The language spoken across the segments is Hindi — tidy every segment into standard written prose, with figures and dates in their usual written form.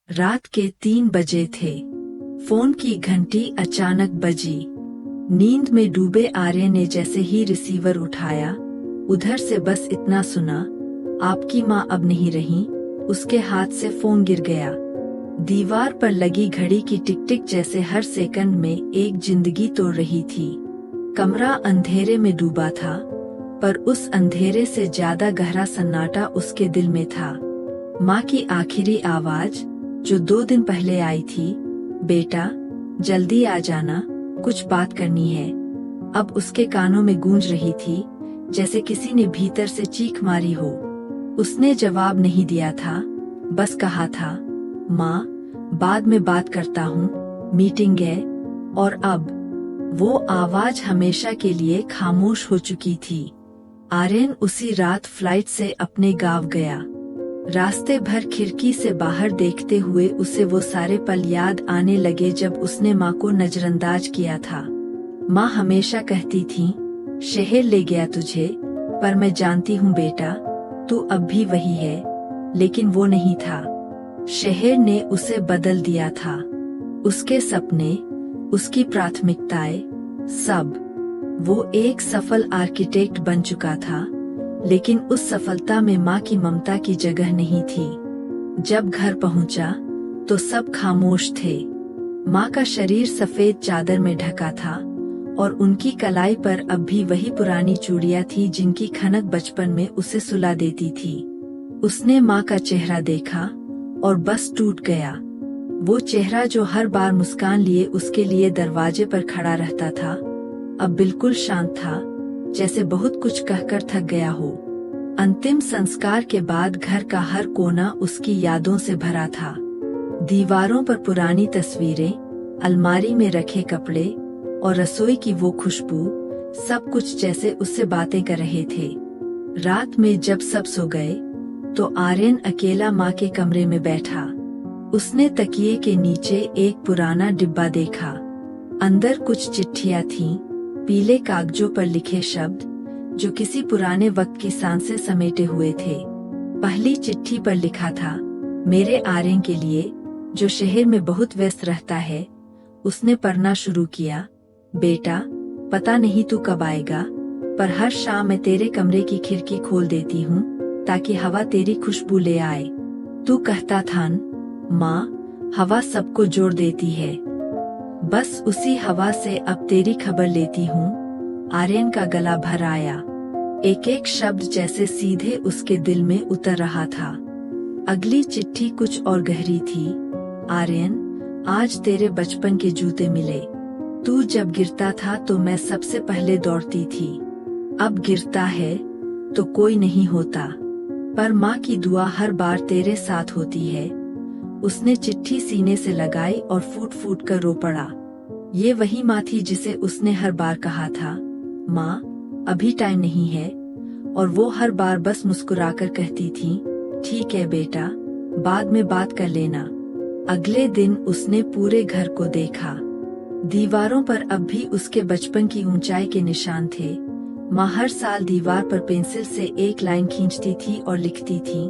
रात के 3 बजे थे। फोन की घंटी अचानक बजी। नींद में डूबे आर्यन ने जैसे ही रिसीवर उठाया, उधर से बस इतना सुना, आपकी माँ अब नहीं रही। उसके हाथ से फोन गिर गया। दीवार पर लगी घड़ी की टिक टिक जैसे हर सेकंड में एक जिंदगी तोड़ रही थी। कमरा अंधेरे में डूबा था, पर उस अंधेरे से ज्यादा गहरा सन्नाटा उसके दिल में था। माँ की आखिरी आवाज, जो 2 दिन पहले आई थी, बेटा जल्दी आ जाना, कुछ बात करनी है, अब उसके कानों में गूंज रही थी, जैसे किसी ने भीतर से चीख मारी हो। उसने जवाब नहीं दिया था, बस कहा था, माँ बाद में बात करता हूँ, मीटिंग है। और अब वो आवाज हमेशा के लिए खामोश हो चुकी थी। आर्यन उसी रात फ्लाइट से अपने गांव गया। रास्ते भर खिड़की से बाहर देखते हुए उसे वो सारे पल याद आने लगे जब उसने माँ को नजरअंदाज किया था। माँ हमेशा कहती थी, शहर ले गया तुझे, पर मैं जानती हूँ बेटा, तू अब भी वही है। लेकिन वो नहीं था। शहर ने उसे बदल दिया था। उसके सपने, उसकी प्राथमिकताएं, सब। वो एक सफल आर्किटेक्ट बन चुका था, लेकिन उस सफलता में माँ की ममता की जगह नहीं थी। जब घर पहुंचा, तो सब खामोश थे। माँ का शरीर सफेद चादर में ढका था, और उनकी कलाई पर अब भी वही पुरानी चूड़ियां थी जिनकी खनक बचपन में उसे सुला देती थी। उसने माँ का चेहरा देखा, और बस टूट गया। वो चेहरा जो हर बार मुस्कान लिए उसके लिए दरवाजे पर खड़ा रहता था, अब बिल्कुल शांत था, जैसे बहुत कुछ कहकर थक गया हो। अंतिम संस्कार के बाद घर का हर कोना उसकी यादों से भरा था। दीवारों पर पुरानी तस्वीरें, अलमारी में रखे कपड़े, और रसोई की वो खुशबू, सब कुछ जैसे उससे बातें कर रहे थे। रात में जब सब सो गए, तो आर्यन अकेला माँ के कमरे में बैठा। उसने तकिए के नीचे एक पुराना डिब्बा देखा। अंदर कुछ चिट्ठियां थीं, पीले कागजों पर लिखे शब्द, जो किसी पुराने वक्त की सांसें समेटे हुए थे। पहली चिट्ठी पर लिखा था, मेरे आर्यन के लिए, जो शहर में बहुत व्यस्त रहता है। उसने पढ़ना शुरू किया, बेटा पता नहीं तू कब आएगा, पर हर शाम मैं तेरे कमरे की खिड़की खोल देती हूँ, ताकि हवा तेरी खुशबू ले आए। तू कहता था, माँ हवा सबको जोड़ देती है, बस उसी हवा से अब तेरी खबर लेती हूँ। आर्यन का गला भर आया। एक एक शब्द जैसे सीधे उसके दिल में उतर रहा था। अगली चिट्ठी कुछ और गहरी थी। आर्यन, आज तेरे बचपन के जूते मिले। तू जब गिरता था तो मैं सबसे पहले दौड़ती थी। अब गिरता है तो कोई नहीं होता, पर माँ की दुआ हर बार तेरे साथ होती है। उसने चिट्ठी सीने से लगाई और फूट फूट कर रो पड़ा। ये वही माँ थी जिसे उसने हर बार कहा था, माँ अभी टाइम नहीं है, और वो हर बार बस मुस्कुराकर कहती थी, ठीक है बेटा, बाद में बात कर लेना। अगले दिन उसने पूरे घर को देखा। दीवारों पर अब भी उसके बचपन की ऊंचाई के निशान थे। माँ हर साल दीवार पर पेंसिल से एक लाइन खींचती थी और लिखती थी,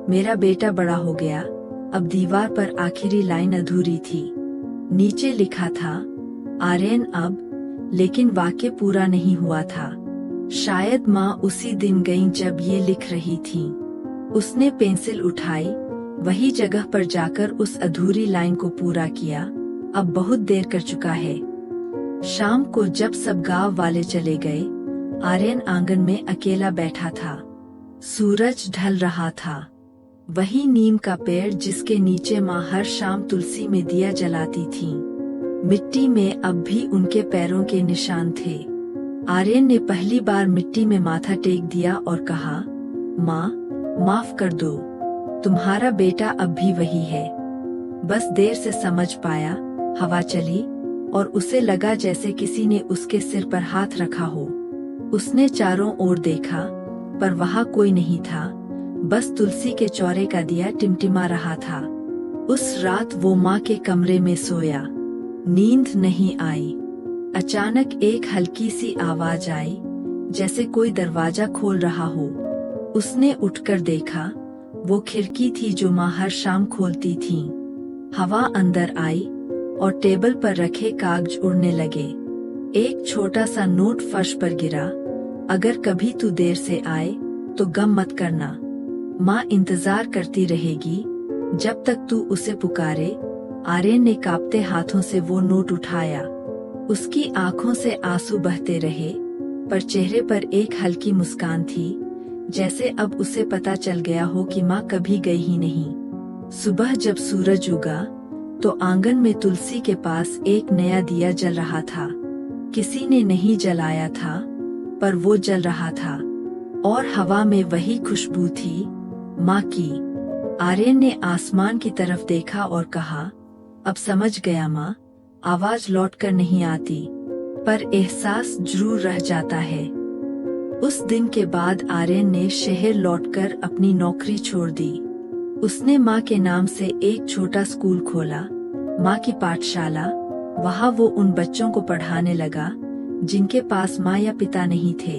मेरा बेटा बड़ा हो गया। अब दीवार पर आखिरी लाइन अधूरी थी। नीचे लिखा था, आर्यन अब, लेकिन वाक्य पूरा नहीं हुआ था। शायद माँ उसी दिन गई जब ये लिख रही थी। उसने पेंसिल उठाई, वही जगह पर जाकर उस अधूरी लाइन को पूरा किया। अब बहुत देर कर चुका है। शाम को जब सब गांव वाले चले गए, आर्यन आंगन में अकेला बैठा था। सूरज ढल रहा था। वही नीम का पेड़ जिसके नीचे माँ हर शाम तुलसी में दिया जलाती थी। मिट्टी में अब भी उनके पैरों के निशान थे। आर्यन ने पहली बार मिट्टी में माथा टेक दिया और कहा, माँ माफ कर दो, तुम्हारा बेटा अब भी वही है। बस देर से समझ पाया। हवा चली, और उसे लगा जैसे किसी ने उसके सिर पर हाथ रखा हो। उसने चारों ओर देखा, पर वहाँ कोई नहीं था, बस तुलसी के चौरे का दिया टिमटिमा रहा था। उस रात वो माँ के कमरे में सोया। नींद नहीं आई। अचानक एक हल्की सी आवाज आई, जैसे कोई दरवाजा खोल रहा हो। उसने उठकर देखा, वो खिड़की थी जो माँ हर शाम खोलती थी। हवा अंदर आई और टेबल पर रखे कागज उड़ने लगे। एक छोटा सा नोट फर्श पर गिरा। अगर कभी तू देर से आए तो गम मत करना, माँ इंतजार करती रहेगी जब तक तू उसे पुकारे। आर्यन ने कांपते हाथों से वो नोट उठाया। उसकी आंखों से आंसू बहते रहे, पर चेहरे पर एक हल्की मुस्कान थी, जैसे अब उसे पता चल गया हो कि माँ कभी गई ही नहीं। सुबह जब सूरज उगा तो आंगन में तुलसी के पास एक नया दिया जल रहा था। किसी ने नहीं जलाया था, पर वो जल रहा था और हवा में वही खुशबू थी, माँ की। आर्यन ने आसमान की तरफ देखा और कहा, अब समझ गया माँ, आवाज लौटकर नहीं आती, पर एहसास जरूर रह जाता है। उस दिन के बाद आर्यन ने शहर लौटकर अपनी नौकरी छोड़ दी। उसने माँ के नाम से एक छोटा स्कूल खोला, माँ की पाठशाला। वहाँ वो उन बच्चों को पढ़ाने लगा जिनके पास माँ या पिता नहीं थे।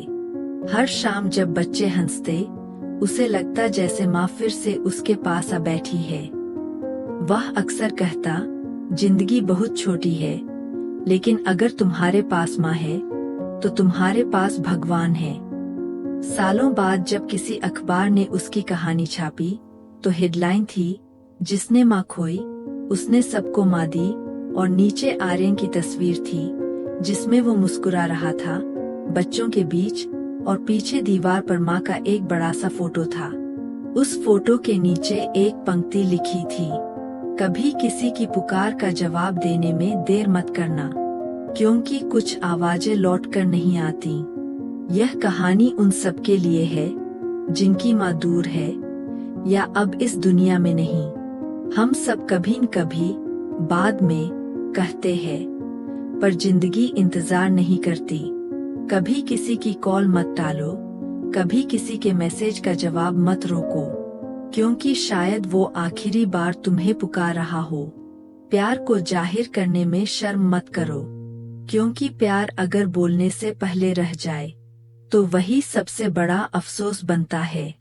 हर शाम जब बच्चे हंसते, उसे लगता जैसे माँ फिर से उसके पास आ बैठी है। वह अक्सर कहता, जिंदगी बहुत छोटी है, लेकिन अगर तुम्हारे पास माँ है तो तुम्हारे पास भगवान है। सालों बाद जब किसी अखबार ने उसकी कहानी छापी तो हेडलाइन थी, जिसने माँ खोई उसने सबको माँ दी, और नीचे आर्यन की तस्वीर थी जिसमें वो मुस्कुरा रहा था बच्चों के बीच, और पीछे दीवार पर माँ का एक बड़ा सा फोटो था। उस फोटो के नीचे एक पंक्ति लिखी थी, कभी किसी की पुकार का जवाब देने में देर मत करना, क्योंकि कुछ आवाजें लौटकर नहीं आती। यह कहानी उन सबके लिए है जिनकी माँ दूर है या अब इस दुनिया में नहीं। हम सब कभी न कभी बाद में कहते हैं, पर जिंदगी इंतजार नहीं करती। कभी किसी की कॉल मत टालो, कभी किसी के मैसेज का जवाब मत रोको, क्योंकि शायद वो आखिरी बार तुम्हें पुकार रहा हो। प्यार को जाहिर करने में शर्म मत करो, क्योंकि प्यार अगर बोलने से पहले रह जाए तो वही सबसे बड़ा अफसोस बनता है।